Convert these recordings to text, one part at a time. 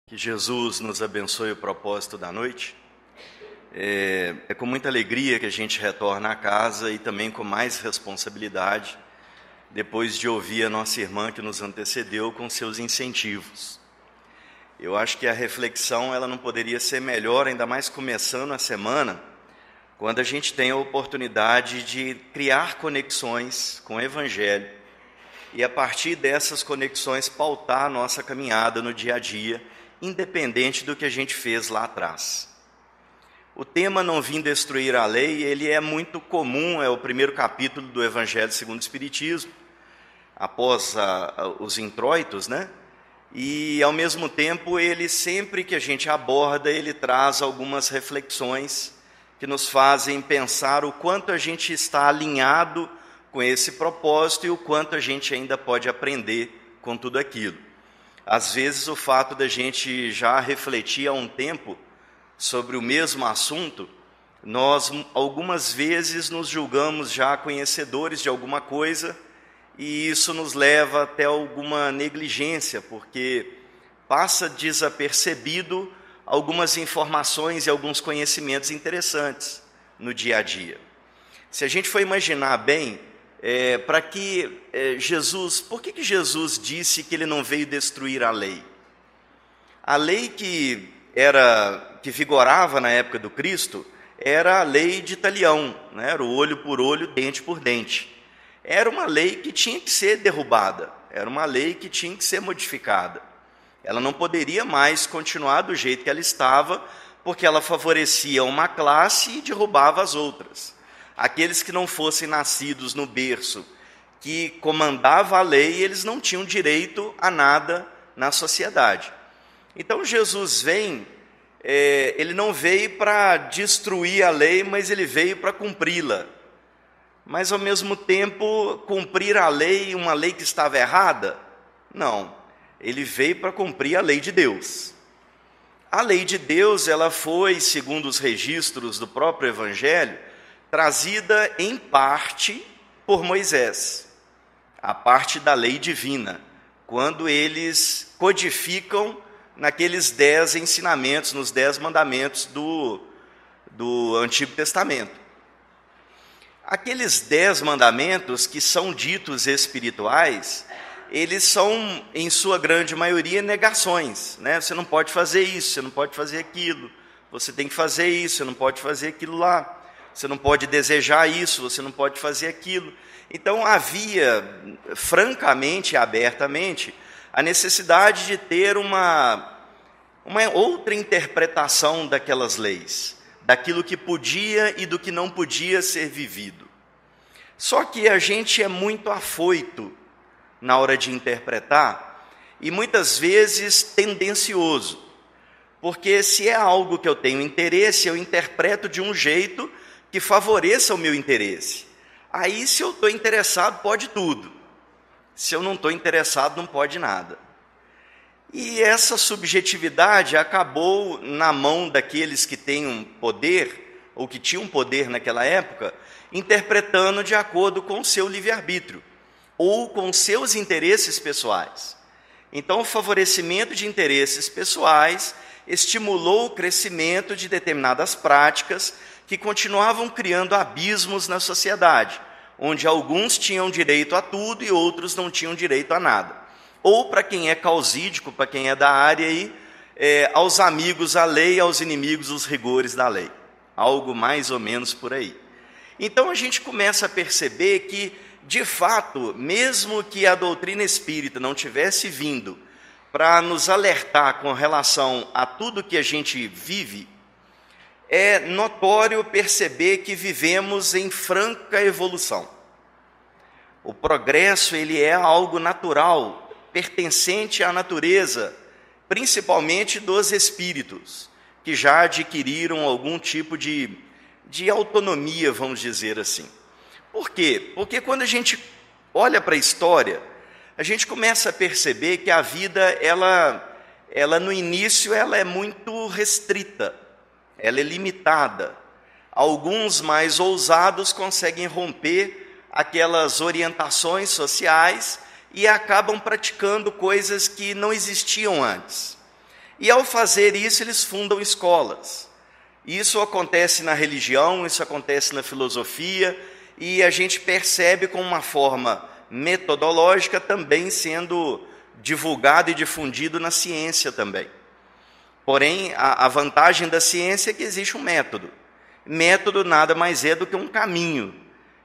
Que Jesus nos abençoe o propósito da noite. É com muita alegria que a gente retorna à casa e também com mais responsabilidade, depois de ouvir a nossa irmã que nos antecedeu com seus incentivos. Eu acho que a reflexão ela não poderia ser melhor, ainda mais começando a semana, quando a gente tem a oportunidade de criar conexões com o Evangelho e, a partir dessas conexões, pautar a nossa caminhada no dia a dia, independente do que a gente fez lá atrás. O tema Não Vim Destruir a Lei, ele é muito comum, é o primeiro capítulo do Evangelho segundo o Espiritismo, após os introitos, né? E, ao mesmo tempo, ele sempre que a gente aborda, ele traz algumas reflexões que nos fazem pensar o quanto a gente está alinhado com esse propósito e o quanto a gente ainda pode aprender com tudo aquilo. Às vezes, o fato da gente já refletir há um tempo sobre o mesmo assunto, nós algumas vezes nos julgamos já conhecedores de alguma coisa e isso nos leva até alguma negligência, porque passa desapercebido algumas informações e alguns conhecimentos interessantes no dia a dia. Se a gente for imaginar bem, por que Jesus disse que ele não veio destruir a lei? A lei que vigorava na época do Cristo era a lei de Talião, né? Era o olho por olho, dente por dente. Era uma lei que tinha que ser derrubada, era uma lei que tinha que ser modificada. Ela não poderia mais continuar do jeito que ela estava, porque ela favorecia uma classe e derrubava as outras. Aqueles que não fossem nascidos no berço que comandava a lei, eles não tinham direito a nada na sociedade. Então Jesus vem, ele não veio para destruir a lei, mas ele veio para cumpri-la. Mas ao mesmo tempo, cumprir a lei, uma lei que estava errada? Não, ele veio para cumprir a lei de Deus. A lei de Deus, ela foi, segundo os registros do próprio Evangelho, trazida em parte por Moisés, a parte da lei divina, quando eles codificam naqueles 10 ensinamentos, nos 10 mandamentos do Antigo Testamento. Aqueles 10 mandamentos que são ditos espirituais, eles são, em sua grande maioria, negações, né? Você não pode fazer isso, você não pode fazer aquilo, você tem que fazer isso, você não pode fazer aquilo lá. Você não pode desejar isso, você não pode fazer aquilo. Então, havia, francamente e abertamente, a necessidade de ter uma outra interpretação daquelas leis, daquilo que podia e do que não podia ser vivido. Só que a gente é muito afoito na hora de interpretar e, muitas vezes, tendencioso. Porque se é algo que eu tenho interesse, eu interpreto de um jeito que favoreça o meu interesse. Aí, se eu estou interessado, pode tudo. Se eu não estou interessado, não pode nada. E essa subjetividade acabou na mão daqueles que têm um poder, ou que tinham poder naquela época, interpretando de acordo com o seu livre-arbítrio, ou com seus interesses pessoais. Então, o favorecimento de interesses pessoais estimulou o crescimento de determinadas práticas que continuavam criando abismos na sociedade, onde alguns tinham direito a tudo e outros não tinham direito a nada. Ou, para quem é causídico, para quem é da área, aos amigos a lei, aos inimigos os rigores da lei. Algo mais ou menos por aí. Então a gente começa a perceber que, de fato, mesmo que a doutrina espírita não tivesse vindo para nos alertar com relação a tudo que a gente vive, é notório perceber que vivemos em franca evolução. O progresso ele é algo natural, pertencente à natureza, principalmente dos espíritos, que já adquiriram algum tipo de autonomia, vamos dizer assim. Por quê? Porque quando a gente olha para a história, a gente começa a perceber que a vida, ela no início, ela é muito restrita. Ela é limitada. Alguns mais ousados conseguem romper aquelas orientações sociais e acabam praticando coisas que não existiam antes. E ao fazer isso, eles fundam escolas. Isso acontece na religião, isso acontece na filosofia, e a gente percebe com uma forma metodológica também sendo divulgado e difundido na ciência também. Porém, a vantagem da ciência é que existe um método. Método nada mais é do que um caminho.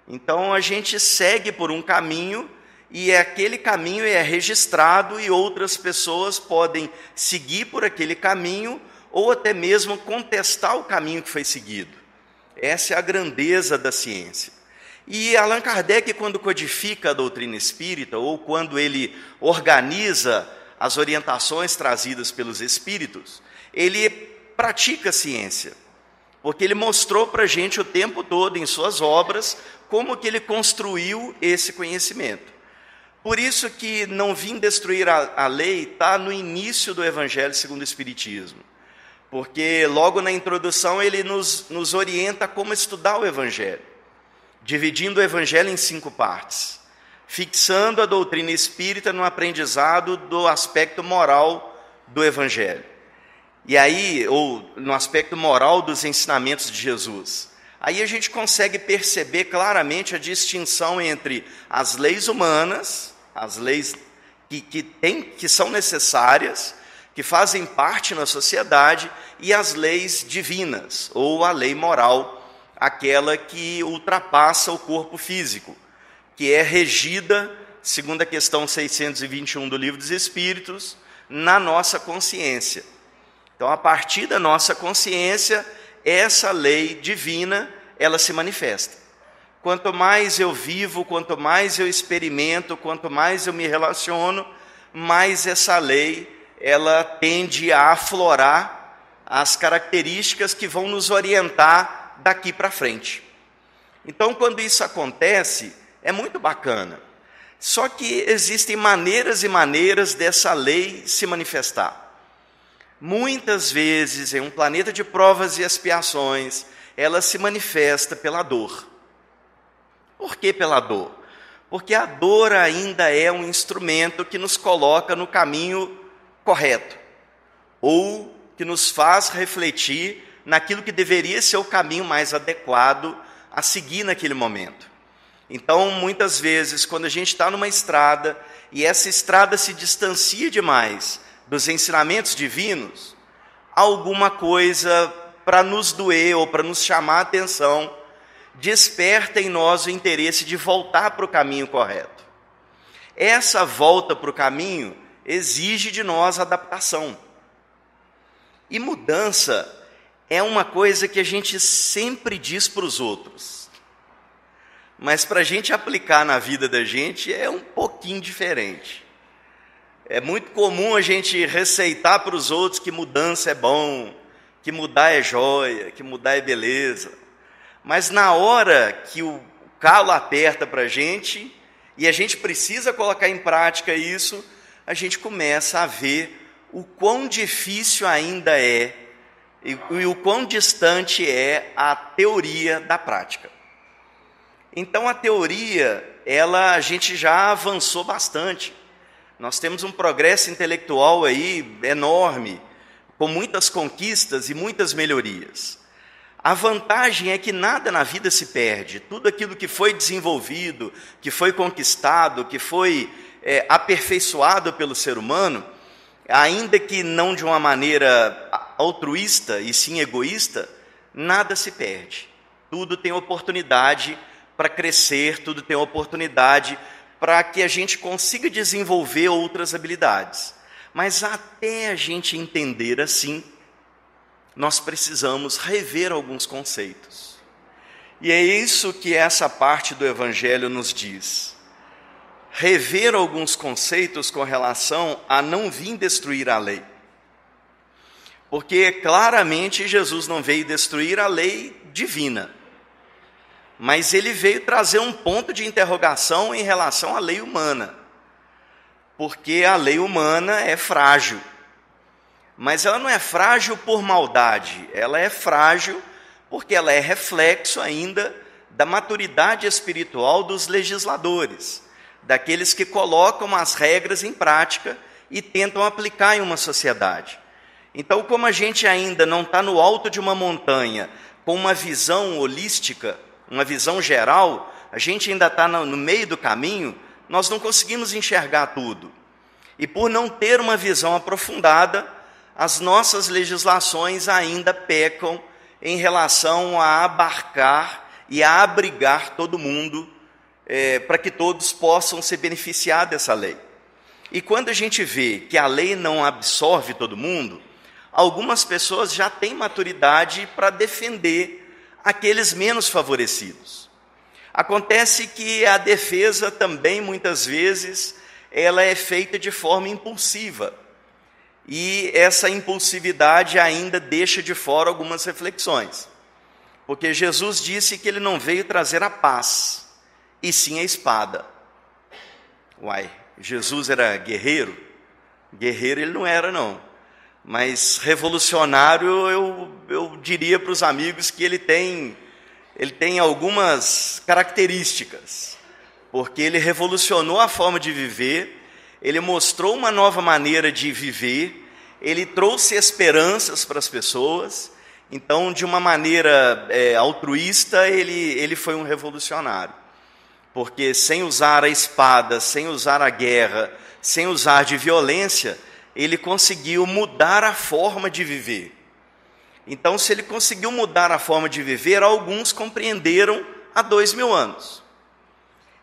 Então, a gente segue por um caminho e aquele caminho é registrado e outras pessoas podem seguir por aquele caminho ou até mesmo contestar o caminho que foi seguido. Essa é a grandeza da ciência. E Allan Kardec, quando codifica a doutrina espírita, ou quando ele organiza as orientações trazidas pelos espíritos, ele pratica a ciência, porque ele mostrou para a gente o tempo todo, em suas obras, como que ele construiu esse conhecimento. Por isso que não vim destruir a lei está no início do Evangelho segundo o Espiritismo, porque logo na introdução ele nos orienta como estudar o Evangelho, dividindo o Evangelho em 5 partes, fixando a doutrina espírita no aprendizado do aspecto moral do Evangelho. E aí, ou no aspecto moral dos ensinamentos de Jesus. Aí a gente consegue perceber claramente a distinção entre as leis humanas, as leis que são necessárias, que fazem parte na sociedade, e as leis divinas, ou a lei moral, aquela que ultrapassa o corpo físico, que é regida, segundo a questão 621 do Livro dos Espíritos, na nossa consciência. Então, a partir da nossa consciência, essa lei divina, ela se manifesta. Quanto mais eu vivo, quanto mais eu experimento, quanto mais eu me relaciono, mais essa lei, ela tende a aflorar as características que vão nos orientar daqui para frente. Então, quando isso acontece, é muito bacana. Só que existem maneiras e maneiras dessa lei se manifestar. Muitas vezes, em um planeta de provas e expiações, ela se manifesta pela dor. Por que pela dor? Porque a dor ainda é um instrumento que nos coloca no caminho correto, ou que nos faz refletir naquilo que deveria ser o caminho mais adequado a seguir naquele momento. Então, muitas vezes, quando a gente está numa estrada, e essa estrada se distancia demais dos ensinamentos divinos, alguma coisa para nos doer ou para nos chamar a atenção, desperta em nós o interesse de voltar para o caminho correto. Essa volta para o caminho exige de nós adaptação. E mudança é uma coisa que a gente sempre diz para os outros, mas para a gente aplicar na vida da gente é um pouquinho diferente. É muito comum a gente receitar para os outros que mudança é bom, que mudar é joia, que mudar é beleza. Mas na hora que o calo aperta para a gente, e a gente precisa colocar em prática isso, a gente começa a ver o quão difícil ainda é, e o quão distante é a teoria da prática. Então a teoria, a gente já avançou bastante. Nós temos um progresso intelectual aí enorme, com muitas conquistas e muitas melhorias. A vantagem é que nada na vida se perde. Tudo aquilo que foi desenvolvido, que foi conquistado, que foi aperfeiçoado pelo ser humano, ainda que não de uma maneira altruísta e sim egoísta, nada se perde. Tudo tem oportunidade para crescer, tudo tem oportunidade para que a gente consiga desenvolver outras habilidades. Mas até a gente entender assim, nós precisamos rever alguns conceitos. E é isso que essa parte do Evangelho nos diz. Rever alguns conceitos com relação a não vir destruir a lei. Porque claramente Jesus não veio destruir a lei divina, mas ele veio trazer um ponto de interrogação em relação à lei humana. Porque a lei humana é frágil. Mas ela não é frágil por maldade, ela é frágil porque ela é reflexo ainda da maturidade espiritual dos legisladores, daqueles que colocam as regras em prática e tentam aplicar em uma sociedade. Então, como a gente ainda não está no alto de uma montanha, com uma visão holística, uma visão geral, a gente ainda está no meio do caminho, nós não conseguimos enxergar tudo. E por não ter uma visão aprofundada, as nossas legislações ainda pecam em relação a abarcar e a abrigar todo mundo, para que todos possam se beneficiar dessa lei. E quando a gente vê que a lei não absorve todo mundo, algumas pessoas já têm maturidade para defender aqueles menos favorecidos. Acontece que a defesa também, muitas vezes, ela é feita de forma impulsiva. E essa impulsividade ainda deixa de fora algumas reflexões. Porque Jesus disse que ele não veio trazer a paz, e sim a espada. Uai, Jesus era guerreiro? Guerreiro ele não era, não. Mas revolucionário, eu diria para os amigos que ele tem algumas características. Porque ele revolucionou a forma de viver, ele mostrou uma nova maneira de viver, ele trouxe esperanças para as pessoas. Então, de uma maneira altruísta, ele foi um revolucionário. Porque sem usar a espada, sem usar a guerra, sem usar de violência, ele conseguiu mudar a forma de viver. Então, se ele conseguiu mudar a forma de viver, alguns compreenderam há 2000 anos.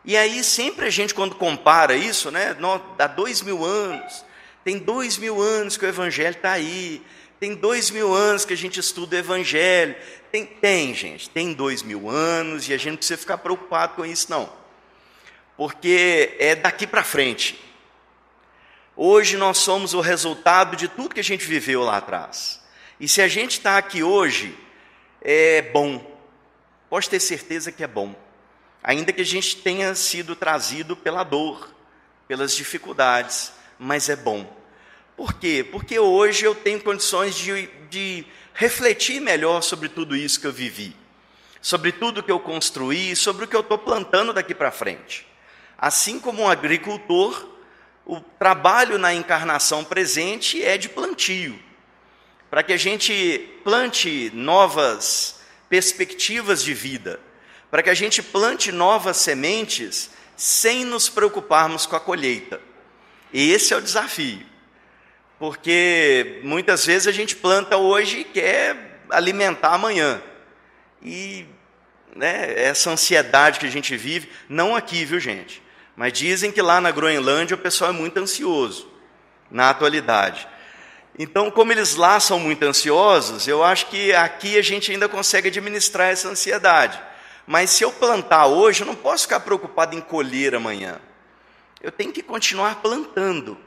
E aí, sempre a gente, quando compara isso, né, há 2000 anos, tem 2000 anos que o Evangelho está aí, tem 2000 anos que a gente estuda o Evangelho, gente, tem 2000 anos e a gente não precisa ficar preocupado com isso, não. Porque é daqui para frente. Hoje nós somos o resultado de tudo que a gente viveu lá atrás. E se a gente está aqui hoje, é bom. Pode ter certeza que é bom. Ainda que a gente tenha sido trazido pela dor, pelas dificuldades, mas é bom. Por quê? Porque hoje eu tenho condições de refletir melhor sobre tudo isso que eu vivi, sobre tudo que eu construí, sobre o que eu estou plantando daqui para frente. Assim como um agricultor, o trabalho na encarnação presente é de plantio, para que a gente plante novas perspectivas de vida, para que a gente plante novas sementes sem nos preocuparmos com a colheita. E esse é o desafio, porque muitas vezes a gente planta hoje e quer alimentar amanhã. E essa ansiedade que a gente vive, não aqui, viu gente? Mas dizem que lá na Groenlândia o pessoal é muito ansioso, na atualidade. Então, como eles lá são muito ansiosos, eu acho que aqui a gente ainda consegue administrar essa ansiedade. Mas se eu plantar hoje, eu não posso ficar preocupado em colher amanhã. Eu tenho que continuar plantando.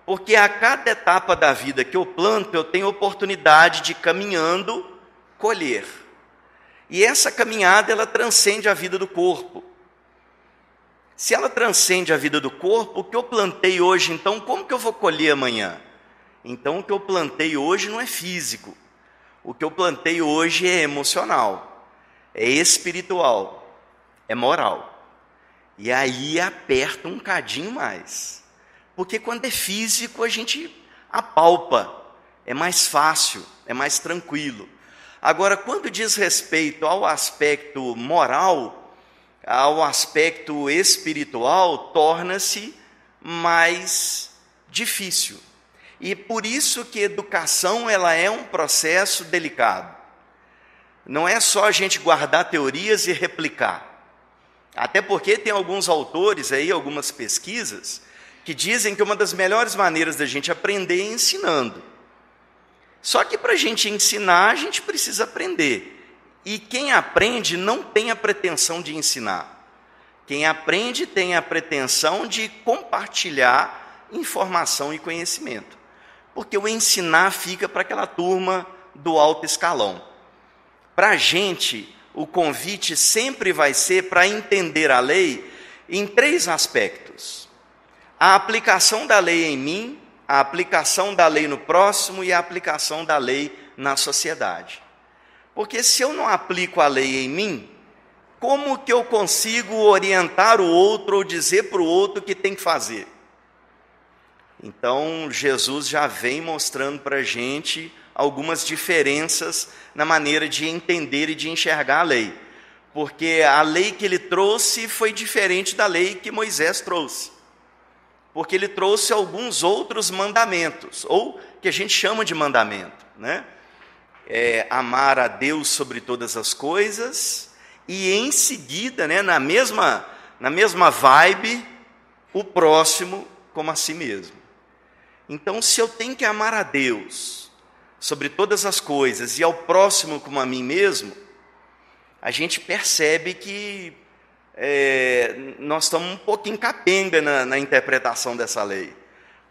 Porque a cada etapa da vida que eu planto, eu tenho oportunidade de, caminhando, colher. E essa caminhada, ela transcende a vida do corpo. Se ela transcende a vida do corpo, o que eu plantei hoje, então, como que eu vou colher amanhã? Então, o que eu plantei hoje não é físico. O que eu plantei hoje é emocional, é espiritual, é moral. E aí aperta um cadinho mais. Porque quando é físico, a gente apalpa, é mais fácil, é mais tranquilo. Agora, quando diz respeito ao aspecto moral, ao aspecto espiritual, torna-se mais difícil. E por isso que educação ela é um processo delicado. Não é só a gente guardar teorias e replicar. Até porque tem alguns autores aí, algumas pesquisas, que dizem que uma das melhores maneiras da gente aprender é ensinando. Só que para a gente ensinar, a gente precisa aprender. E quem aprende não tem a pretensão de ensinar. Quem aprende tem a pretensão de compartilhar informação e conhecimento. Porque o ensinar fica para aquela turma do alto escalão. Para a gente, o convite sempre vai ser para entender a lei em 3 aspectos. A aplicação da lei em mim, a aplicação da lei no próximo e a aplicação da lei na sociedade. Porque se eu não aplico a lei em mim, como que eu consigo orientar o outro ou dizer para o outro o que tem que fazer? Então, Jesus já vem mostrando para a gente algumas diferenças na maneira de entender e de enxergar a lei. Porque a lei que ele trouxe foi diferente da lei que Moisés trouxe. Porque ele trouxe alguns outros mandamentos, ou que a gente chama de mandamento, né? Amar a Deus sobre todas as coisas, e em seguida, né, na mesma vibe, o próximo como a si mesmo. Então, se eu tenho que amar a Deus sobre todas as coisas e ao próximo como a mim mesmo, a gente percebe que nós estamos um pouquinho capenga na interpretação dessa lei.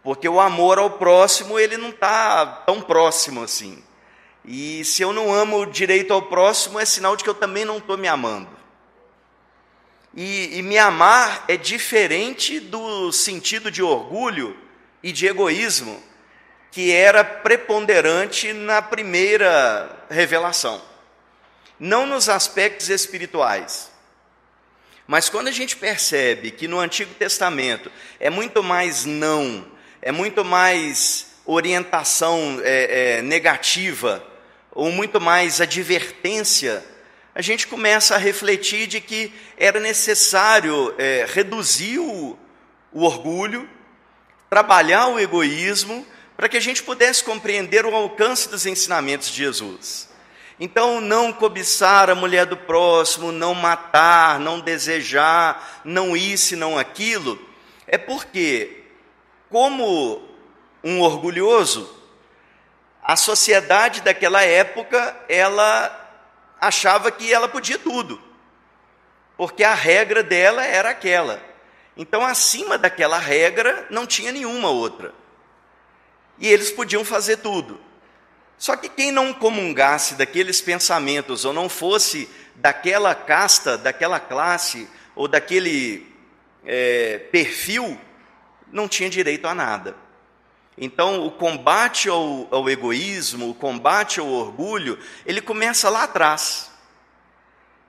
Porque o amor ao próximo, ele não está tão próximo assim. E se eu não amo direito ao próximo, é sinal de que eu também não estou me amando. E me amar é diferente do sentido de orgulho e de egoísmo que era preponderante na primeira revelação. Não nos aspectos espirituais. Mas quando a gente percebe que no Antigo Testamento é muito mais não, é muito mais orientação negativa, ou muito mais advertência, a gente começa a refletir de que era necessário reduzir o orgulho, trabalhar o egoísmo, para que a gente pudesse compreender o alcance dos ensinamentos de Jesus. Então, não cobiçar a mulher do próximo, não matar, não desejar, não isso e não aquilo, é porque, como um orgulhoso, a sociedade daquela época, ela achava que ela podia tudo, porque a regra dela era aquela. Então, acima daquela regra, não tinha nenhuma outra. E eles podiam fazer tudo. Só que quem não comungasse daqueles pensamentos, ou não fosse daquela casta, daquela classe, ou daquele perfil, não tinha direito a nada. Então, o combate ao egoísmo, o combate ao orgulho, ele começa lá atrás.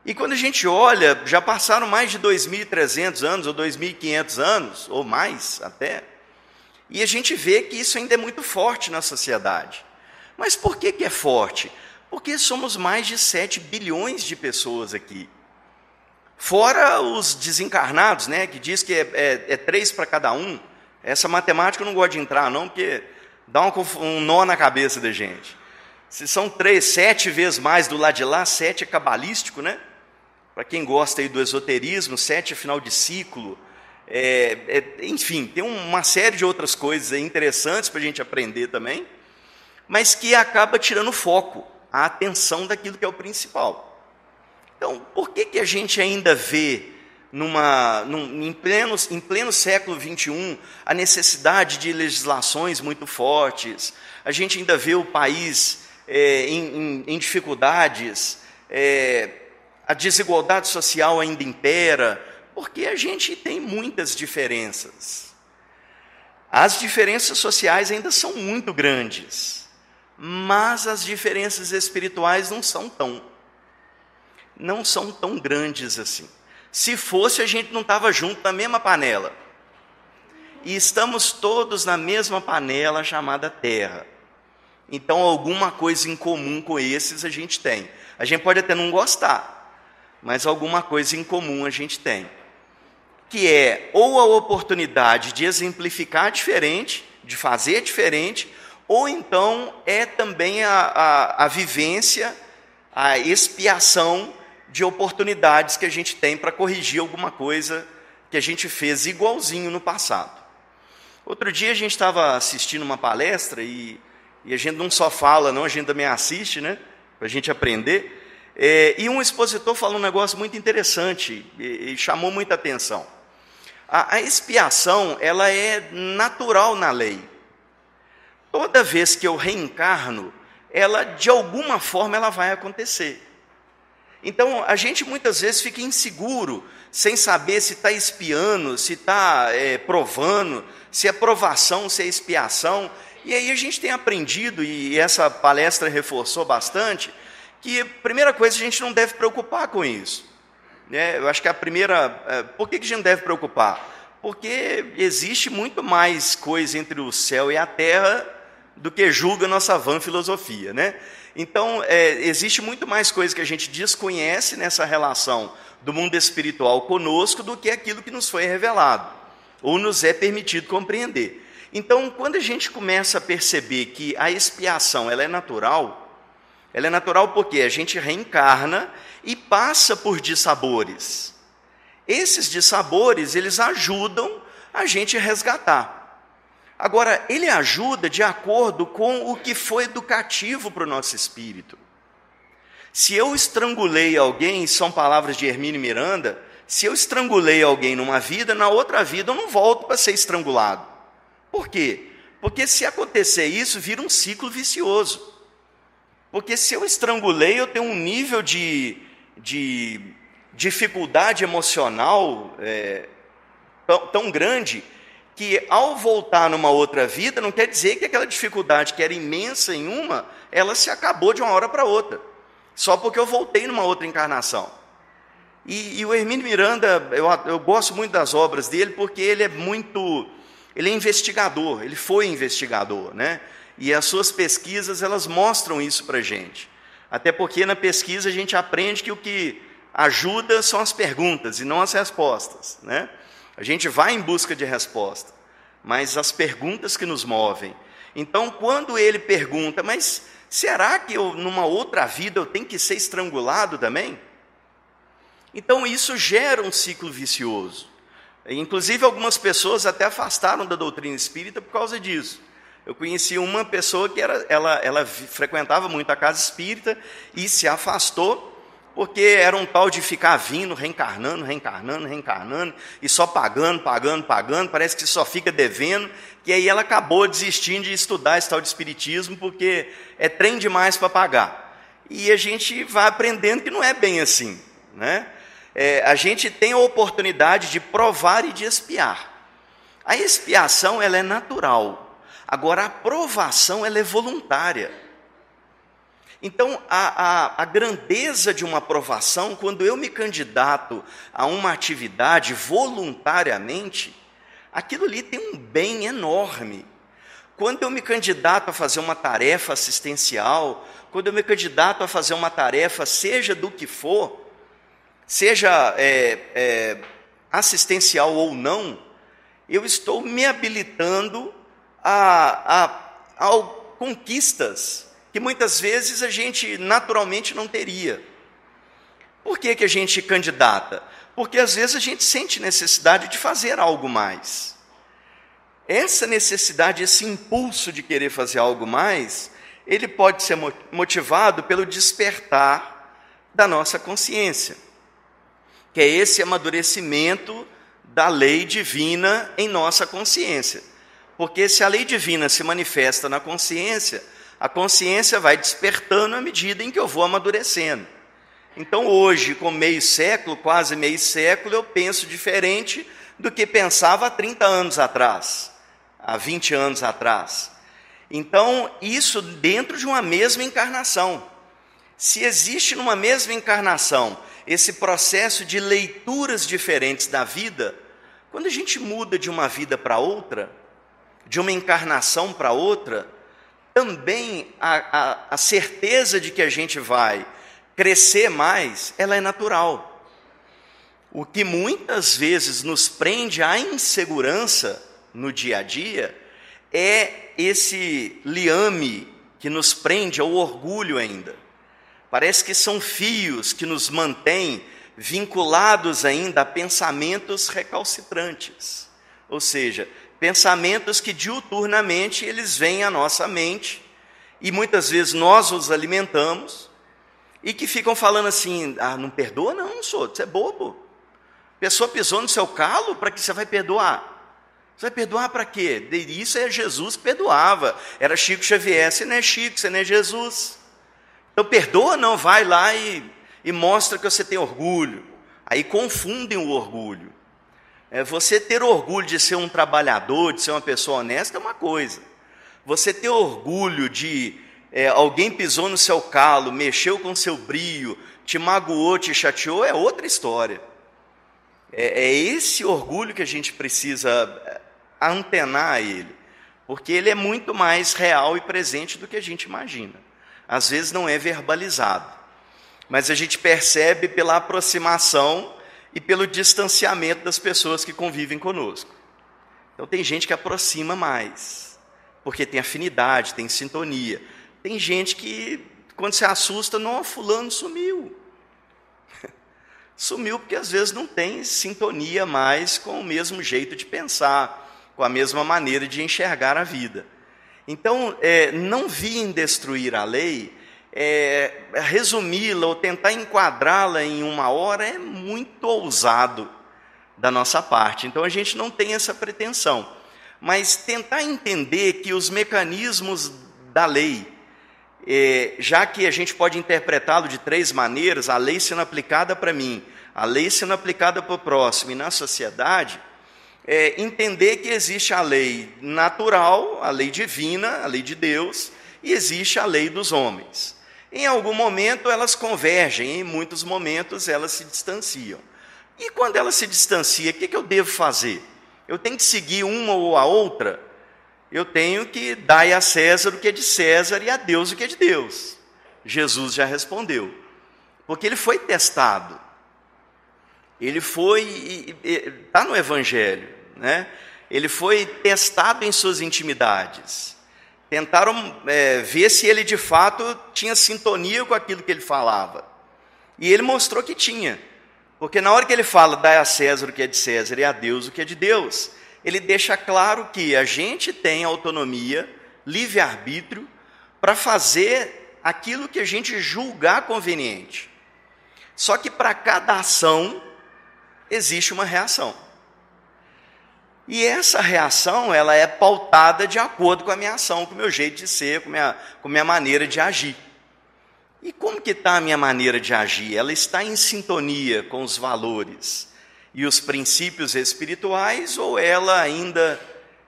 E quando a gente olha, já passaram mais de 2.300 anos, ou 2.500 anos, ou mais até, e a gente vê que isso ainda é muito forte na sociedade. Mas por que é forte? Porque somos mais de 7 bilhões de pessoas aqui. Fora os desencarnados, né, que diz que é 3 para cada um. Essa matemática eu não gosto de entrar, não, porque dá um nó na cabeça da gente. Se são 7 vezes mais do lado de lá, 7 é cabalístico, né? Para quem gosta aí do esoterismo, 7 é final de ciclo. Enfim, tem uma série de outras coisas interessantes para a gente aprender também, mas que acaba tirando o foco, a atenção daquilo que é o principal. Então, por que a gente ainda vê, em pleno século XXI, a necessidade de legislações muito fortes? A gente ainda vê o país em dificuldades, a desigualdade social ainda impera, porque a gente tem muitas diferenças. As diferenças sociais ainda são muito grandes, mas as diferenças espirituais não são tão grandes assim. Se fosse, a gente não estava junto na mesma panela. E estamos todos na mesma panela chamada Terra. Então, alguma coisa em comum com esses a gente tem. A gente pode até não gostar, mas alguma coisa em comum a gente tem. Que é ou a oportunidade de exemplificar diferente, de fazer diferente, ou então é também a vivência, a expiação de oportunidades que a gente tem para corrigir alguma coisa que a gente fez igualzinho no passado. Outro dia a gente estava assistindo uma palestra e a gente não só fala, não, a gente também assiste, né, para a gente aprender. E um expositor falou um negócio muito interessante e chamou muita atenção. A expiação, ela é natural na lei. Toda vez que eu reencarno, ela, de alguma forma, ela vai acontecer. Então, a gente muitas vezes fica inseguro, sem saber se está expiando, se está provando, se é provação, se é expiação. E aí a gente tem aprendido, e essa palestra reforçou bastante, que a primeira coisa, a gente não deve preocupar com isso. Eu acho que por que a gente não deve preocupar? Porque existe muito mais coisa entre o céu e a terra do que julga a nossa vã filosofia, né? Então, existe muito mais coisa que a gente desconhece nessa relação do mundo espiritual conosco do que aquilo que nos foi revelado, ou nos é permitido compreender. Então, quando a gente começa a perceber que a expiação ela é natural porque a gente reencarna e passa por dissabores. Esses dissabores, eles ajudam a gente a resgatar. Agora, ele ajuda de acordo com o que foi educativo para o nosso espírito. Se eu estrangulei alguém, são palavras de Hermínio Miranda, se eu estrangulei alguém numa vida, na outra vida eu não volto para ser estrangulado. Por quê? Porque se acontecer isso, vira um ciclo vicioso. Porque se eu estrangulei, eu tenho um nível de dificuldade emocional tão grande, que ao voltar numa outra vida, não quer dizer que aquela dificuldade que era imensa em uma, ela se acabou de uma hora para outra, só porque eu voltei numa outra encarnação. E o Hermínio Miranda, eu gosto muito das obras dele, porque ele é investigador, ele foi investigador, né? E as suas pesquisas, elas mostram isso para a gente. Até porque na pesquisa a gente aprende que o que ajuda são as perguntas e não as respostas, né? A gente vai em busca de resposta, mas as perguntas que nos movem. Então, quando ele pergunta, mas será que numa outra vida eu tenho que ser estrangulado também? Então, isso gera um ciclo vicioso. Inclusive, algumas pessoas até afastaram da doutrina espírita por causa disso. Eu conheci uma pessoa que ela frequentava muito a casa espírita e se afastou, porque era um tal de ficar vindo, reencarnando, e só pagando, parece que só fica devendo, e aí ela acabou desistindo de estudar esse tal de espiritismo, porque é trem demais para pagar. E a gente vai aprendendo que não é bem assim, né? A gente tem a oportunidade de provar e de expiar. A expiação ela é natural. Agora, a provação ela é voluntária. Então, a grandeza de uma provação, quando eu me candidato a uma atividade voluntariamente, aquilo ali tem um bem enorme. Quando eu me candidato a fazer uma tarefa assistencial, quando eu me candidato a fazer uma tarefa, seja do que for, seja assistencial ou não, eu estou me habilitando a conquistas que muitas vezes a gente naturalmente não teria. Por que a gente candidata? Porque às vezes a gente sente necessidade de fazer algo mais. Essa necessidade, esse impulso de querer fazer algo mais, ele pode ser motivado pelo despertar da nossa consciência, que é esse amadurecimento da lei divina em nossa consciência. Porque se a lei divina se manifesta na consciência, a consciência vai despertando à medida em que eu vou amadurecendo. Então hoje, com meio século, quase meio século, eu penso diferente do que pensava há 30 anos atrás, há 20 anos atrás. Então, isso dentro de uma mesma encarnação. Se existe numa mesma encarnação esse processo de leituras diferentes da vida, quando a gente muda de uma vida para outra, de uma encarnação para outra, também a certeza de que a gente vai crescer mais, ela é natural. O que muitas vezes nos prende à insegurança no dia a dia é esse liame que nos prende ao orgulho ainda. Parece que são fios que nos mantêm vinculados ainda a pensamentos recalcitrantes. Ou seja, pensamentos que diuturnamente eles vêm à nossa mente e muitas vezes nós os alimentamos e que ficam falando assim, não perdoa não, você é bobo. A pessoa pisou no seu calo, para que você vai perdoar? Você vai perdoar para quê? Isso é Jesus que perdoava, era Chico Xavier, você não é Chico, você não é Jesus. Então perdoa não, vai lá e mostra que você tem orgulho. Aí confundem o orgulho. Você ter orgulho de ser um trabalhador, de ser uma pessoa honesta é uma coisa. Você ter orgulho de alguém pisou no seu calo, mexeu com seu brio, te magoou, te chateou, é outra história. É esse orgulho que a gente precisa antenar a ele, porque ele é muito mais real e presente do que a gente imagina. Às vezes não é verbalizado, mas a gente percebe pela aproximação e pelo distanciamento das pessoas que convivem conosco. Então tem gente que aproxima mais, porque tem afinidade, tem sintonia. Tem gente que, quando se assusta, não, fulano sumiu. Sumiu porque às vezes não tem sintonia mais com o mesmo jeito de pensar, com a mesma maneira de enxergar a vida. Então, não vir destruir a lei, resumi-la ou tentar enquadrá-la em uma hora é muito ousado da nossa parte. Então, a gente não tem essa pretensão. Mas tentar entender que os mecanismos da lei, já que a gente pode interpretá-lo de 3 maneiras, a lei sendo aplicada para mim, a lei sendo aplicada para o próximo e na sociedade, entender que existe a lei natural, a lei divina, a lei de Deus, e existe a lei dos homens. Em algum momento elas convergem, em muitos momentos elas se distanciam. E quando elas se distanciam, o que eu devo fazer? Eu tenho que seguir uma ou a outra? Eu tenho que dar a César o que é de César e a Deus o que é de Deus. Jesus já respondeu, porque ele foi testado. Ele foi, está no Evangelho, né? Ele foi testado em suas intimidades. Tentaram ver se ele de fato tinha sintonia com aquilo que ele falava. E ele mostrou que tinha. Porque na hora que ele fala, dá a César o que é de César e a Deus o que é de Deus, ele deixa claro que a gente tem autonomia, livre-arbítrio, para fazer aquilo que a gente julgar conveniente. Só que para cada ação existe uma reação. E essa reação, ela é pautada de acordo com a minha ação, com o meu jeito de ser, com a minha maneira de agir. E como que está a minha maneira de agir? Ela está em sintonia com os valores e os princípios espirituais, ou ela ainda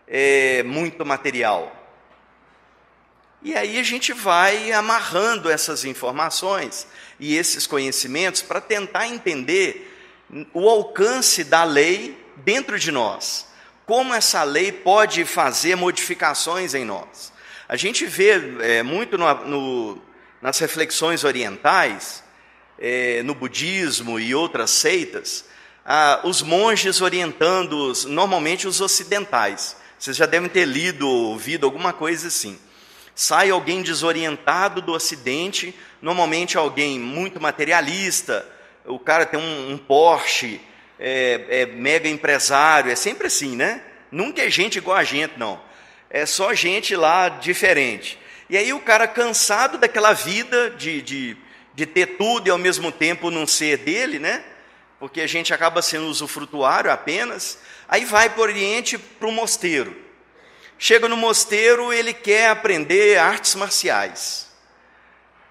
é muito material? E aí a gente vai amarrando essas informações e esses conhecimentos para tentar entender o alcance da lei dentro de nós. Como essa lei pode fazer modificações em nós. A gente vê muito nas reflexões orientais, no budismo e outras seitas, os monges orientando normalmente os ocidentais. Vocês já devem ter lido ou ouvido alguma coisa assim. Sai alguém desorientado do ocidente, normalmente alguém muito materialista, o cara tem um Porsche, mega empresário, é sempre assim, né? Nunca é gente igual a gente, não. É só gente lá diferente. E aí o cara cansado daquela vida de ter tudo e ao mesmo tempo não ser dele, né? Porque a gente acaba sendo usufrutuário apenas. Aí vai para o Oriente, para o mosteiro. Chega no mosteiro, ele quer aprender artes marciais.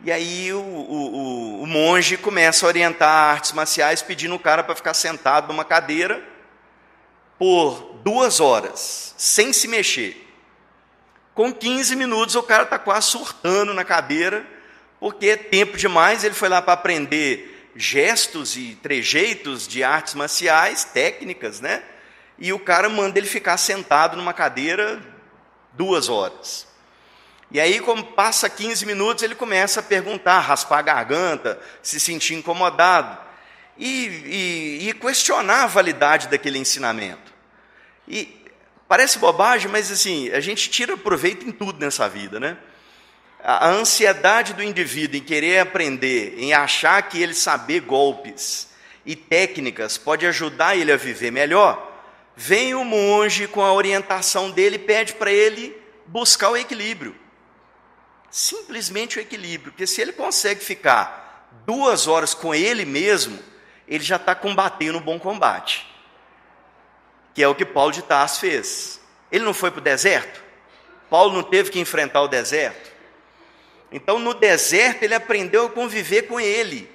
E aí o monge começa a orientar artes marciais, pedindo o cara para ficar sentado numa cadeira por 2 horas, sem se mexer. Com 15 minutos o cara está quase surtando na cadeira, porque é tempo demais. Ele foi lá para aprender gestos e trejeitos de artes marciais, técnicas, né? E o cara manda ele ficar sentado numa cadeira 2 horas. E aí, como passa 15 minutos, ele começa a perguntar, raspar a garganta, se sentir incomodado, e questionar a validade daquele ensinamento. E parece bobagem, mas assim, a gente tira proveito em tudo nessa vida, né? A ansiedade do indivíduo em querer aprender, em achar que ele saber golpes e técnicas pode ajudar ele a viver melhor, vem o monge com a orientação dele e pede para ele buscar o equilíbrio. Simplesmente o equilíbrio, porque se ele consegue ficar 2 horas com ele mesmo, ele já está combatendo o bom combate, que é o que Paulo de Tarso fez. Ele não foi para o deserto? Paulo não teve que enfrentar o deserto? Então no deserto ele aprendeu a conviver com ele.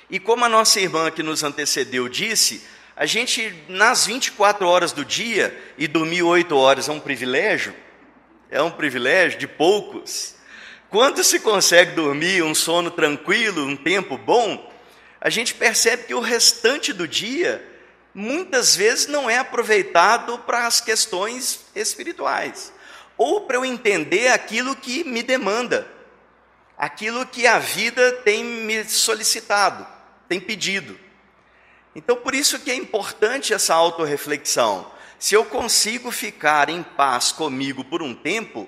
E como a nossa irmã que nos antecedeu disse, a gente nas 24 horas do dia, e dormir 8 horas é um privilégio de poucos. Quando se consegue dormir um sono tranquilo, um tempo bom, a gente percebe que o restante do dia, muitas vezes, não é aproveitado para as questões espirituais, ou para eu entender aquilo que me demanda, aquilo que a vida tem me solicitado, tem pedido. Então, por isso que é importante essa autorreflexão. Se eu consigo ficar em paz comigo por um tempo,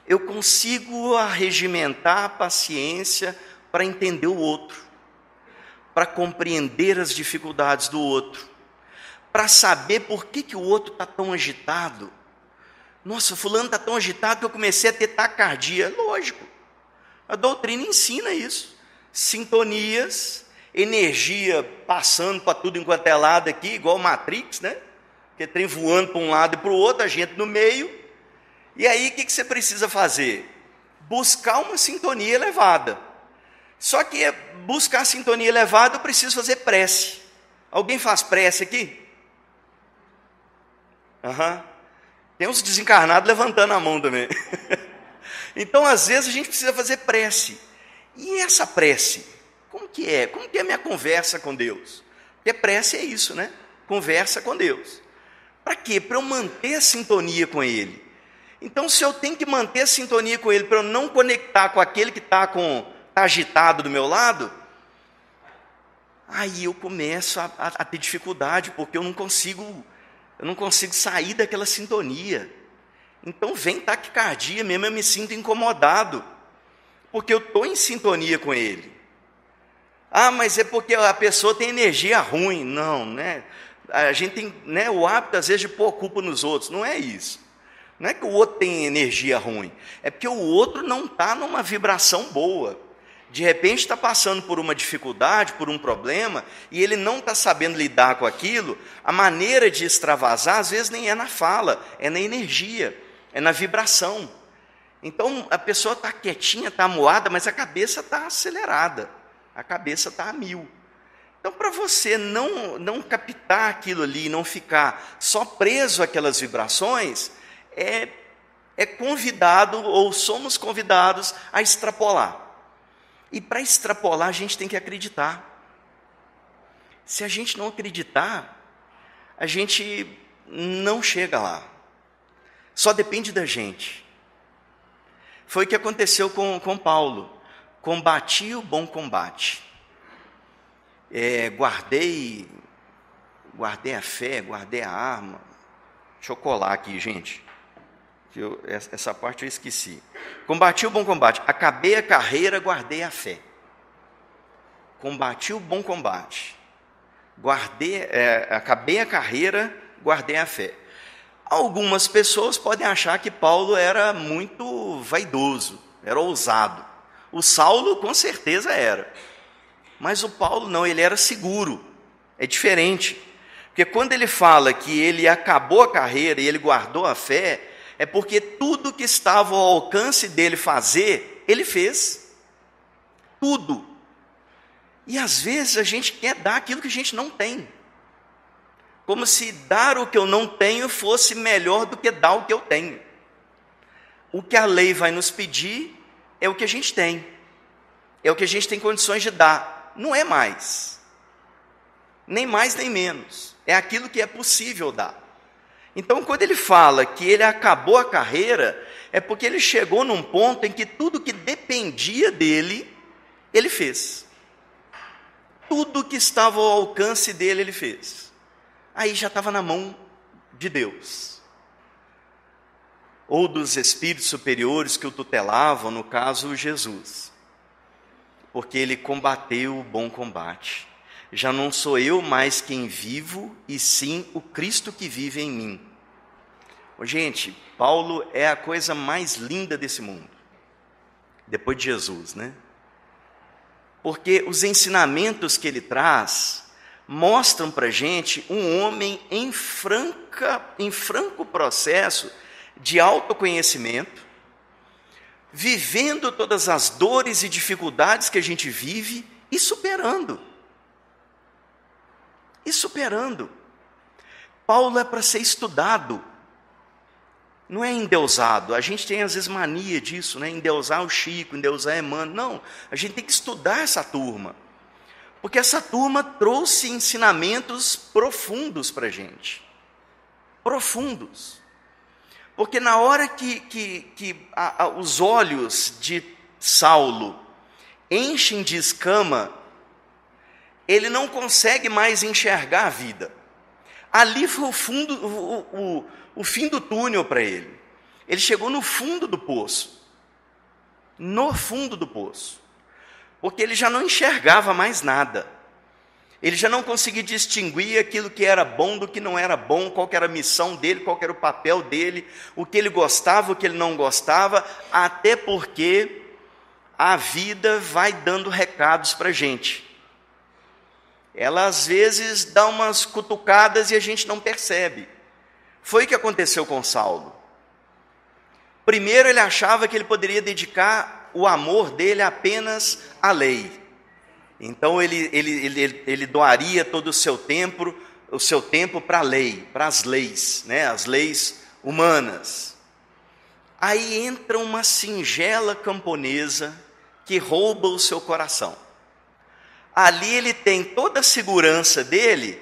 eu consigo arregimentar a paciência para entender o outro, para compreender as dificuldades do outro, para saber por que o outro está tão agitado. Nossa, fulano está tão agitado que eu comecei a ter taquicardia. Lógico, a doutrina ensina isso. Sintonias, energia passando para tudo enquanto é lado aqui, igual Matrix, né? Que trem voando para um lado e para o outro, a gente no meio. E aí, o que você precisa fazer? Buscar uma sintonia elevada. Só que buscar a sintonia elevada, eu preciso fazer prece. Alguém faz prece aqui? Tem uns desencarnados levantando a mão também. Então, às vezes, a gente precisa fazer prece. E essa prece, como que é? Como que é a minha conversa com Deus? Porque prece é isso, né? Conversa com Deus. Para quê? Para eu manter a sintonia com Ele. Então, se eu tenho que manter a sintonia com Ele, para eu não conectar com aquele que está agitado do meu lado, aí eu começo a ter dificuldade, porque eu não consigo sair daquela sintonia. Então vem taquicardia mesmo, eu me sinto incomodado, porque eu estou em sintonia com Ele. Ah, mas é porque a pessoa tem energia ruim. Não, né? A gente tem, né, o hábito às vezes de pôr culpa nos outros. Não é isso. Não é que o outro tem energia ruim, é porque o outro não está numa vibração boa. De repente está passando por uma dificuldade, por um problema, e ele não está sabendo lidar com aquilo. A maneira de extravasar, às vezes, nem é na fala, é na energia, é na vibração. Então, a pessoa está quietinha, está amuada, mas a cabeça está acelerada, a cabeça está a 1000. Então, para você não captar aquilo ali, não ficar só preso àquelas vibrações, é convidado, ou somos convidados a extrapolar. E para extrapolar, a gente tem que acreditar. Se a gente não acreditar, a gente não chega lá. Só depende da gente. Foi o que aconteceu com Paulo. Combati o bom combate. Guardei a fé, guardei a arma. Deixa eu colar aqui, gente. Essa parte eu esqueci. Combati o bom combate, acabei a carreira, guardei a fé. Combati o bom combate, acabei a carreira, guardei a fé. Algumas pessoas podem achar que Paulo era muito vaidoso, era ousado. O Saulo com certeza era, mas o Paulo não, ele era seguro. É diferente, porque quando ele fala que ele acabou a carreira e ele guardou a fé, é porque tudo que estava ao alcance dele fazer, ele fez. Tudo. E às vezes a gente quer dar aquilo que a gente não tem. Como se dar o que eu não tenho fosse melhor do que dar o que eu tenho. O que a lei vai nos pedir é o que a gente tem. É o que a gente tem condições de dar. Não é mais. Nem mais nem menos. É aquilo que é possível dar. Então, quando ele fala que ele acabou a carreira, é porque ele chegou num ponto em que tudo que dependia dele, ele fez. Tudo que estava ao alcance dele, ele fez. Aí já estava na mão de Deus. Ou dos espíritos superiores que o tutelavam, no caso, Jesus. Porque ele combateu o bom combate. Já não sou eu mais quem vivo, e sim o Cristo que vive em mim. Gente, Paulo é a coisa mais linda desse mundo, depois de Jesus, né? Porque os ensinamentos que ele traz mostram para a gente um homem em franco processo de autoconhecimento, vivendo todas as dores e dificuldades que a gente vive e superando. Paulo é para ser estudado, não é endeusado. A gente tem às vezes mania disso, né? Endeusar o Chico, endeusar Emmanuel. Não, a gente tem que estudar essa turma, Porque essa turma trouxe ensinamentos profundos para a gente. Profundos. Porque na hora que os olhos de Saulo enchem de escama, ele não consegue mais enxergar a vida. Ali foi o fim do túnel para ele. Ele chegou no fundo do poço. No fundo do poço. Porque ele já não enxergava mais nada. Ele já não conseguia distinguir aquilo que era bom do que não era bom, qual que era a missão dele, qual que era o papel dele, o que ele gostava, o que ele não gostava, até porque a vida vai dando recados para a gente. Ela às vezes dá umas cutucadas e a gente não percebe. Foi o que aconteceu com Saulo. Primeiro ele achava que ele poderia dedicar o amor dele apenas à lei. Então ele doaria todo o seu tempo para a lei, para as leis, né? As leis humanas. Aí entra uma singela camponesa que rouba o seu coração. Ali ele tem toda a segurança dele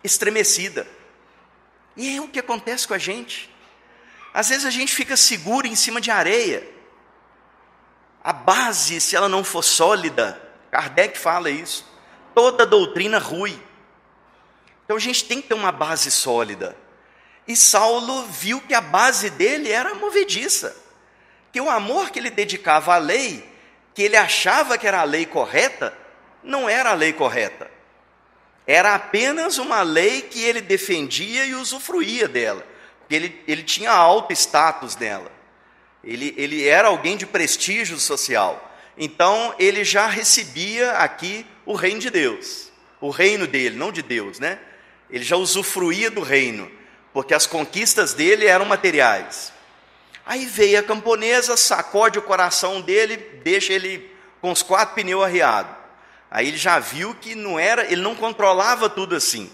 estremecida. E é o que acontece com a gente. Às vezes a gente fica seguro em cima de areia. A base, se ela não for sólida, Kardec fala isso, toda doutrina rui. Então a gente tem que ter uma base sólida. E Saulo viu que a base dele era movediça. Que o amor que ele dedicava à lei, que ele achava que era a lei correta, não era a lei correta. Era apenas uma lei que ele defendia e usufruía dela. Porque ele tinha alto status nela. Ele era alguém de prestígio social. Então, ele já recebia aqui o reino de Deus. O reino dele, não de Deus, né? Ele já usufruía do reino. Porque as conquistas dele eram materiais. Aí veio a camponesa, sacode o coração dele, deixa ele com os 4 pneus arriados. Aí ele já viu que ele não controlava tudo assim.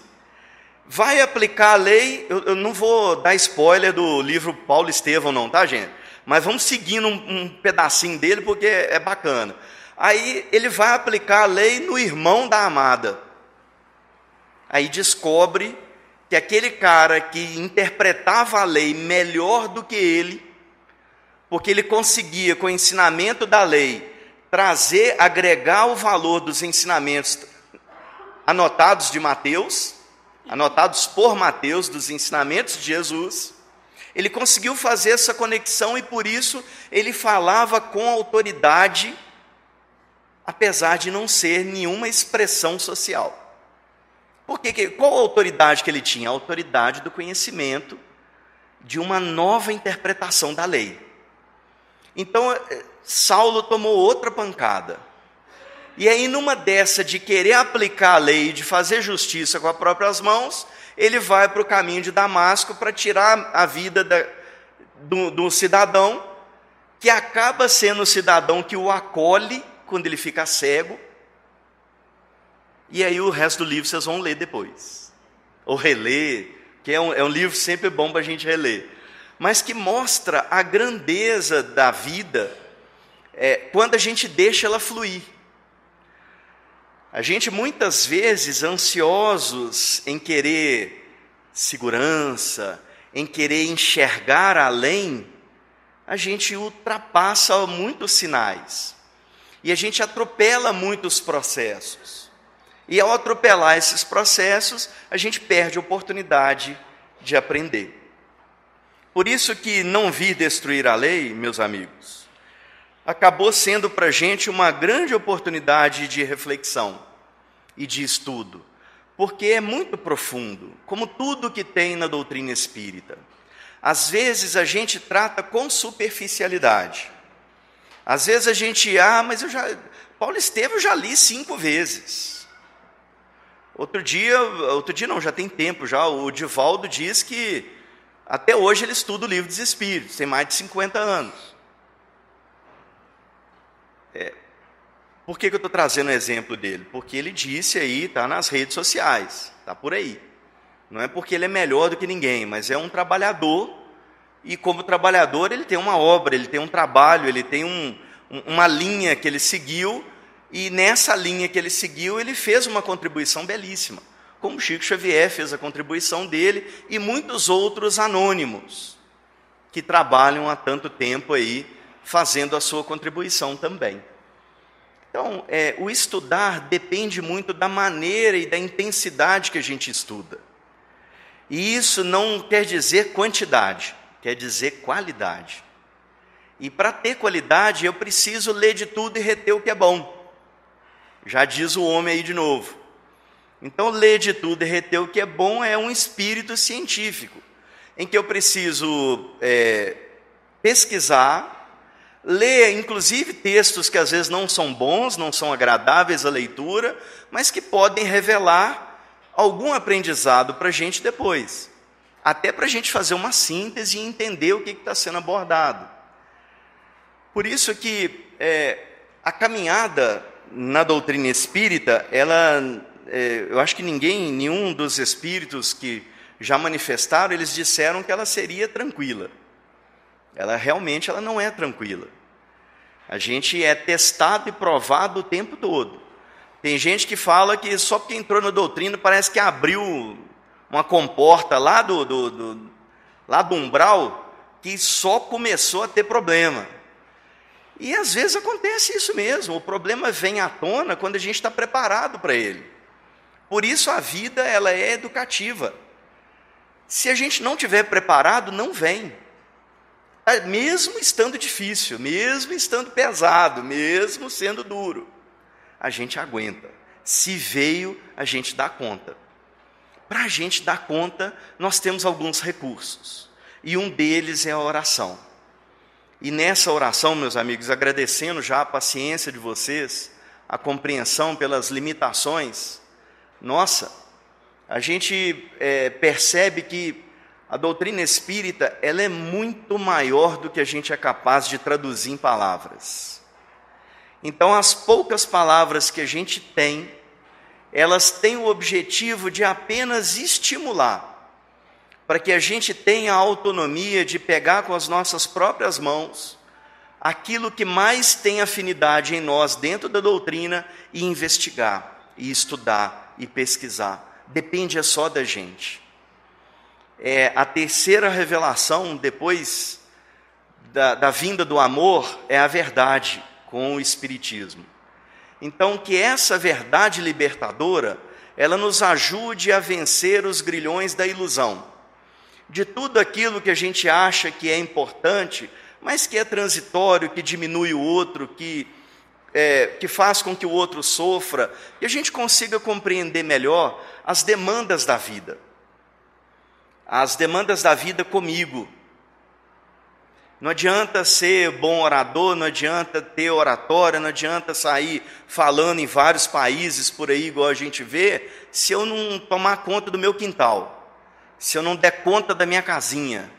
Vai aplicar a lei, eu não vou dar spoiler do livro Paulo Estevão não, tá gente? Mas vamos seguindo um pedacinho dele porque é bacana. Aí ele vai aplicar a lei no irmão da amada. Aí descobre que aquele cara que interpretava a lei melhor do que ele, porque ele conseguia com o ensinamento da lei agregar o valor dos ensinamentos anotados de Mateus, anotados por Mateus, dos ensinamentos de Jesus, ele conseguiu fazer essa conexão e por isso ele falava com autoridade, apesar de não ser nenhuma expressão social. Qual a autoridade que ele tinha? A autoridade do conhecimento de uma nova interpretação da lei. Então, Saulo tomou outra pancada. E aí, numa dessa de querer aplicar a lei, de fazer justiça com as próprias mãos, ele vai para o caminho de Damasco para tirar a vida do cidadão, que acaba sendo o cidadão que o acolhe quando ele fica cego. E aí o resto do livro vocês vão ler depois. Ou reler, que é um livro sempre bom para a gente reler. Mas que mostra a grandeza da vida quando a gente deixa ela fluir. A gente muitas vezes ansiosos em querer segurança, em querer enxergar além, a gente ultrapassa muitos sinais. E a gente atropela muitos processos. E ao atropelar esses processos, a gente perde a oportunidade de aprender. Por isso que não vir destruir a lei, meus amigos, acabou sendo para a gente uma grande oportunidade de reflexão e de estudo, porque é muito profundo, como tudo que tem na doutrina espírita. Às vezes a gente trata com superficialidade. Às vezes a gente, Paulo Estevão eu já li 5 vezes. Outro dia não, já tem tempo já, o Divaldo diz que até hoje ele estuda o Livro dos Espíritos, tem mais de 50 anos. Por que eu estou trazendo o exemplo dele? Porque ele disse aí, está nas redes sociais, está por aí. Não é porque ele é melhor do que ninguém, mas é um trabalhador, e como trabalhador ele tem uma obra, ele tem um trabalho, ele tem uma linha que ele seguiu, E nessa linha que ele seguiu, ele fez uma contribuição belíssima, como Chico Xavier fez a contribuição dele e muitos outros anônimos que trabalham há tanto tempo aí fazendo a sua contribuição também. Então, o estudar depende muito da maneira e da intensidade que a gente estuda. E isso não quer dizer quantidade, quer dizer qualidade. E para ter qualidade, eu preciso ler de tudo e reter o que é bom. Já diz o homem aí de novo. Então, ler de tudo e reter o que é bom é um espírito científico, em que eu preciso pesquisar, ler, inclusive, textos que às vezes não são bons, não são agradáveis à leitura, mas que podem revelar algum aprendizado para a gente depois. Até para a gente fazer uma síntese e entender o que está sendo abordado. Por isso que a caminhada na doutrina espírita, eu acho que nenhum dos espíritos que já manifestaram, eles disseram que ela seria tranquila. Realmente não é tranquila. A gente é testado e provado o tempo todo. Tem gente que fala que só porque entrou na doutrina parece que abriu uma comporta lá do umbral, que só começou a ter problema. E às vezes acontece isso mesmo, o problema vem à tona quando a gente está preparado para ele. Por isso a vida ela é educativa. Se a gente não estiver preparado, não vem. Mesmo estando difícil, mesmo estando pesado, mesmo sendo duro, a gente aguenta. Se veio, a gente dá conta. Para a gente dar conta, nós temos alguns recursos. E um deles é a oração. E nessa oração, meus amigos, agradecendo já a paciência de vocês, a compreensão pelas limitações, nossa, a gente percebe que a doutrina espírita ela é muito maior do que a gente é capaz de traduzir em palavras. Então, as poucas palavras que a gente tem, elas têm o objetivo de apenas estimular, para que a gente tenha a autonomia de pegar com as nossas próprias mãos aquilo que mais tem afinidade em nós dentro da doutrina e investigar, e estudar, e pesquisar. Depende só da gente. A terceira revelação, depois da vinda do amor, é a verdade com o Espiritismo. Então, que essa verdade libertadora, ela nos ajude a vencer os grilhões da ilusão. De tudo aquilo que a gente acha que é importante, mas que é transitório, que diminui o outro, que faz com que o outro sofra, que a gente consiga compreender melhor as demandas da vida. As demandas da vida comigo. Não adianta ser bom orador, não adianta ter oratória, não adianta sair falando em vários países por aí, igual a gente vê, se eu não tomar conta do meu quintal. Se eu não der conta da minha casinha,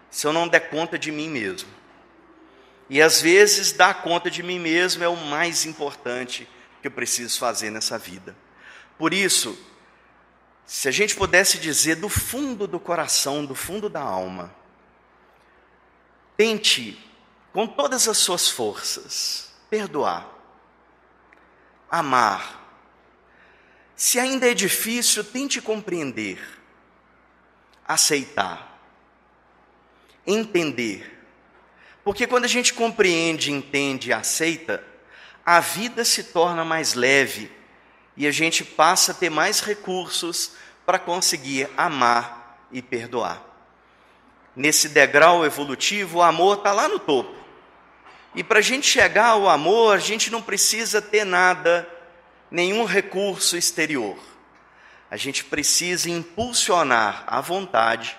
se eu não der conta de mim mesmo. E às vezes dar conta de mim mesmo é o mais importante que eu preciso fazer nessa vida. Por isso, se a gente pudesse dizer do fundo do coração, do fundo da alma, tente, com todas as suas forças, perdoar, amar. Se ainda é difícil, tente compreender, aceitar, entender. Porque quando a gente compreende, entende e aceita, a vida se torna mais leve e a gente passa a ter mais recursos para conseguir amar e perdoar. Nesse degrau evolutivo, o amor está lá no topo. E para a gente chegar ao amor, a gente não precisa ter nada, nenhum recurso exterior. A gente precisa impulsionar a vontade,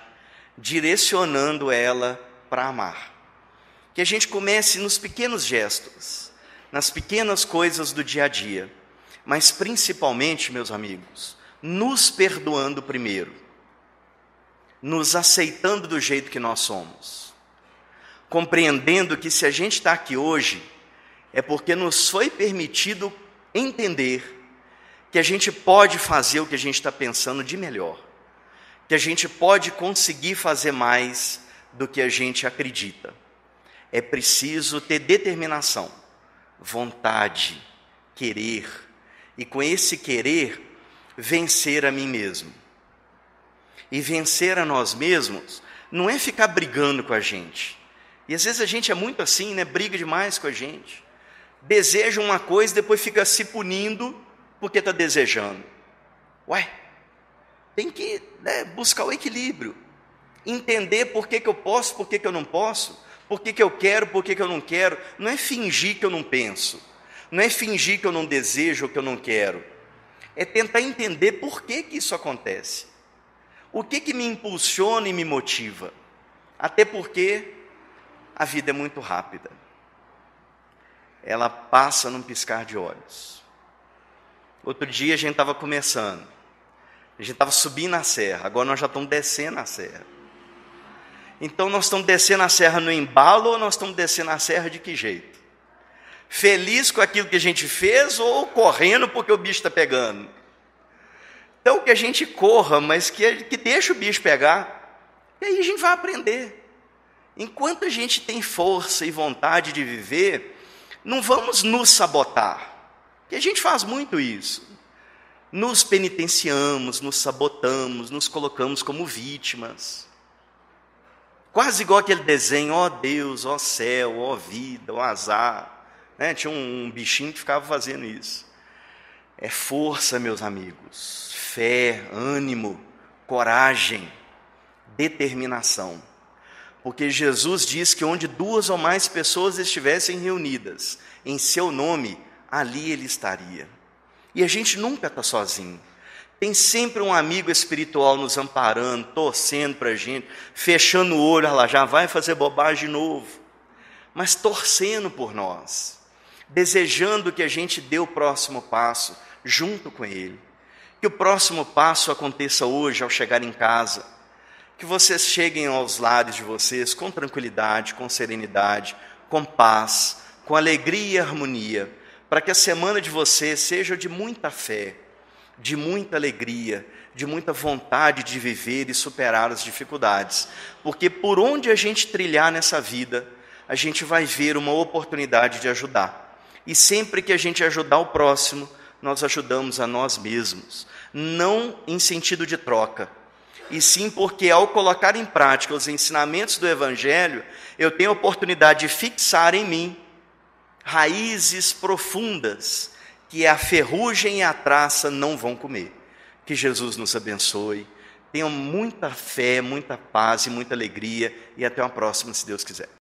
direcionando ela para amar. Que a gente comece nos pequenos gestos, nas pequenas coisas do dia a dia, mas principalmente, meus amigos, nos perdoando primeiro, nos aceitando do jeito que nós somos, compreendendo que se a gente está aqui hoje, é porque nos foi permitido entender que a gente pode fazer o que a gente está pensando de melhor, que a gente pode conseguir fazer mais do que a gente acredita. É preciso ter determinação, vontade, querer, e com esse querer, vencer a mim mesmo. E vencer a nós mesmos não é ficar brigando com a gente. E às vezes a gente é muito assim, né? Briga demais com a gente. Deseja uma coisa e depois fica se punindo porque está desejando. Ué, tem que, né, buscar o equilíbrio. Entender por que eu posso, por que eu não posso. Por que eu quero, por que eu não quero. Não é fingir que eu não penso. Não é fingir que eu não desejo ou que eu não quero. É tentar entender por que isso acontece. O que me impulsiona e me motiva? Até porque a vida é muito rápida. Ela passa num piscar de olhos. Outro dia a gente estava começando. A gente estava subindo a serra. Agora nós já estamos descendo a serra. Então nós estamos descendo a serra no embalo ou nós estamos descendo a serra de que jeito? Feliz com aquilo que a gente fez ou correndo porque o bicho está pegando? Então que a gente corra, mas que deixe o bicho pegar. E aí a gente vai aprender. Enquanto a gente tem força e vontade de viver, não vamos nos sabotar. Porque a gente faz muito isso. Nos penitenciamos, nos sabotamos, nos colocamos como vítimas. Quase igual aquele desenho, ó Deus, ó céu, ó vida, ó azar. Né? Tinha um bichinho que ficava fazendo isso. É força, meus amigos, fé, ânimo, coragem, determinação. Porque Jesus diz que onde 2 ou mais pessoas estivessem reunidas em seu nome, ali Ele estaria. E a gente nunca está sozinho. Tem sempre um amigo espiritual nos amparando, torcendo para a gente, fechando o olho, olha lá, já vai fazer bobagem de novo. Mas torcendo por nós, desejando que a gente dê o próximo passo junto com Ele. Que o próximo passo aconteça hoje ao chegar em casa. Que vocês cheguem aos lares de vocês com tranquilidade, com serenidade, com paz, com alegria e harmonia, para que a semana de vocês seja de muita fé, de muita alegria, de muita vontade de viver e superar as dificuldades. Porque por onde a gente trilhar nessa vida, a gente vai ver uma oportunidade de ajudar. E sempre que a gente ajudar o próximo, nós ajudamos a nós mesmos. Não em sentido de troca, e sim porque ao colocar em prática os ensinamentos do Evangelho, eu tenho a oportunidade de fixar em mim raízes profundas, que a ferrugem e a traça não vão comer. Que Jesus nos abençoe. Tenham muita fé, muita paz e muita alegria, e até uma próxima, se Deus quiser.